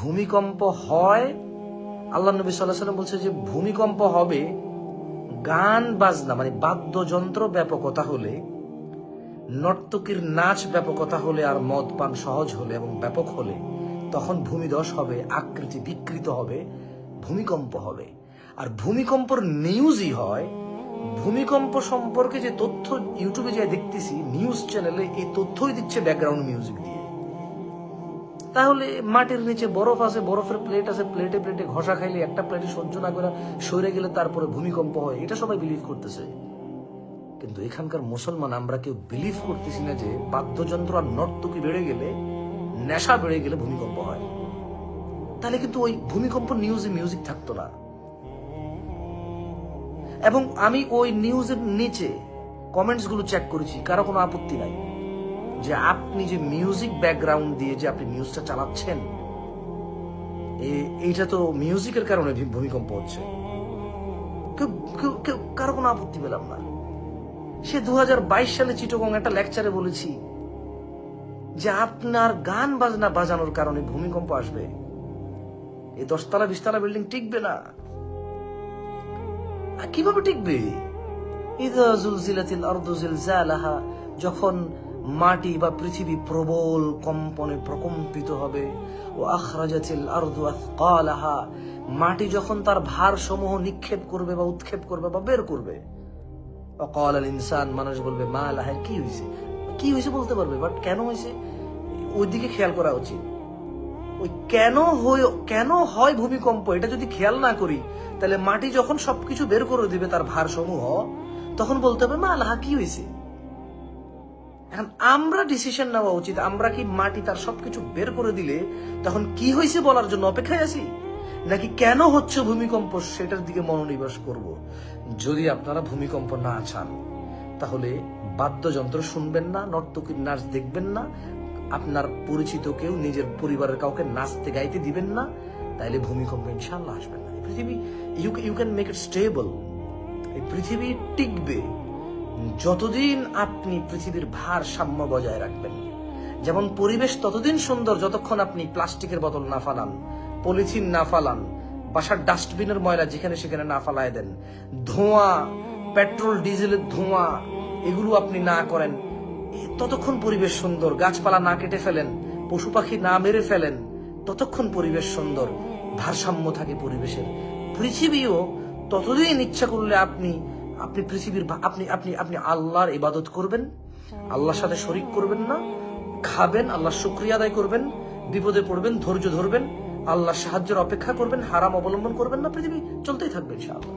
ভূমিকম্প হয়, আল্লাহ নবী সাল্লাল্লাহু আলাইহি ওয়াসাল্লাম বলছে যে ভূমিকম্প হবে গান বাজনা মানে বাদ্যযন্ত্র ব্যাপকতা হলে, নর্তকীর নাচ ব্যাপকতা হলে, আর মদ পান সহজ হলে এবং ব্যাপক হলে তখন ভূমিধস হবে, আকৃতি বিকৃত হবে, ভূমিকম্প হবে। আর ভূমিকম্পর নিউজই হয়, ভূমিকম্প সম্পর্কে যে তথ্য ইউটিউবে যে দেখতেছি নিউজ চ্যানেলে, এই তথ্যই দিচ্ছে ব্যাকগ্রাউন্ড মিউজিক দিয়ে। তাহলে মাটির নিচে বরফ আছে, বরফের প্লেট আছে, প্লেটে প্লেটে ঘষা খাইলে একটা প্লেটে সহ্য না করে সরে গেলে তারপরে ভূমিকম্প হয়, এটা সবাই বিলিভ করতেছে। কিন্তু এখানকার মুসলমান আমরা কেউ বিলিভ করতেছি না যে বাদ্যযন্ত্র আর নর্তকী বেড়ে গেলে, নেশা বেড়ে গেলে ভূমিকম্প হয়। তাহলে কিন্তু ওই ভূমিকম্প নিউজে মিউজিক থাকতো না। এবং আমি ওই নিউজের নিচে কমেন্টস গুলো চেক করেছি, কারো কোনো আপত্তি নাই যে আপনি যে মিউজিক ব্যাকগ্রাউন্ড দিয়ে যে আপনি নিউজটা চালাচ্ছেন, এইটা তো মিউজিকের কারণে ভূমিকম্প হচ্ছে। কারো কোনো আপত্তি পেলাম না। সে 2022 সালে চিটগং একটা লেকচারে বলেছি যে আপনার গান বাজনা বাজানোর কারণে ভূমিকম্প আসবে, এই 10 তলা 20 তলা বিল্ডিং টিকবে না। কিভাবে টিকবে? ইযা যুলজিলাতিল আরদু জিলজালাহা, যখন মাটি বা পৃথিবী প্রবল কম্পনে প্রকম্পিত হবে, ও আখরাজাতিল আরদু আথকালাহা, মাটি যখন তার ভারসমূহ নিক্ষেপ করবে বা উৎক্ষেপ করবে বা বের করবে, ওয়াকাল আল ইনসান, মানুষ বলবে মা লাহা, কি হয়েছে, কি হয়েছে বলতে পারবে, বাট কেন হয়েছে ওই দিকে খেয়াল করা উচিত। ওই কেন হয় ভূমিকম্প এটা যদি খেয়াল না করি, তাহলে মাটি যখন সবকিছু বের করে দিবে তার ভারসমূহ, তখন বলতে হবে মা লাহা, কি হয়েছে। এখন আমরা ডিসিশন নেওয়া উচিত, আমরা কি মাটি তার সবকিছু বের করে দিলে তখন কি হয়েছে বলার জন্য অপেক্ষায় আছি, নাকি কেন হচ্ছে ভূমিকম্প সেটার দিকে মনোনিবেশ করব। যদি আপনারা ভূমিকম্প না চান তাহলে বাদ্যযন্ত্র শুনবেন না, নর্তকীর নাচ দেখবেন না, আপনার পরিচিত কেউ, নিজের পরিবারের কাউকে নাচতে গাইতে দিবেন না, তাইলে ভূমিকম্প ইনশাআল্লাহ আসবে না। পৃথিবী you can make it stable. এই পৃথিবী টিকবে যতদিন আপনি পৃথিবীর ভারসাম্য বজায় রাখবেন। যেমন পরিবেশ ততদিন সুন্দর যতক্ষণ আপনি প্লাস্টিকের বোতল না ফালান, পলিথিন না ফালান, বাসার ডাস্টবিনের ময়লা যেখানে সেখানে না ফালায় দেন, ধোঁয়া, পেট্রোল ডিজেলের ধোঁয়া এগুলো আপনি না করেন, ততক্ষণ পরিবেশ সুন্দর। গাছপালা না কেটে ফেলেন, পশু পাখি না মেরে ফেলেন, ততক্ষণ পরিবেশ সুন্দর, ভারসাম্য থাকে পরিবেশের। পৃথিবীও ততদিন ইচ্ছা করলে আপনি পৃথিবীর আপনি আল্লাহর ইবাদত করবেন, আল্লাহর সাথে শরীক করবেন না, খাবেন, আল্লাহর শুকরিয়া আদায় করবেন, বিপদে পড়বেন ধৈর্য ধরবেন, আল্লাহর সাহায্যের অপেক্ষা করবেন, হারাম অবলম্বন করবেন না, পৃথিবী চলতেই থাকবে ইনশাআল্লাহ।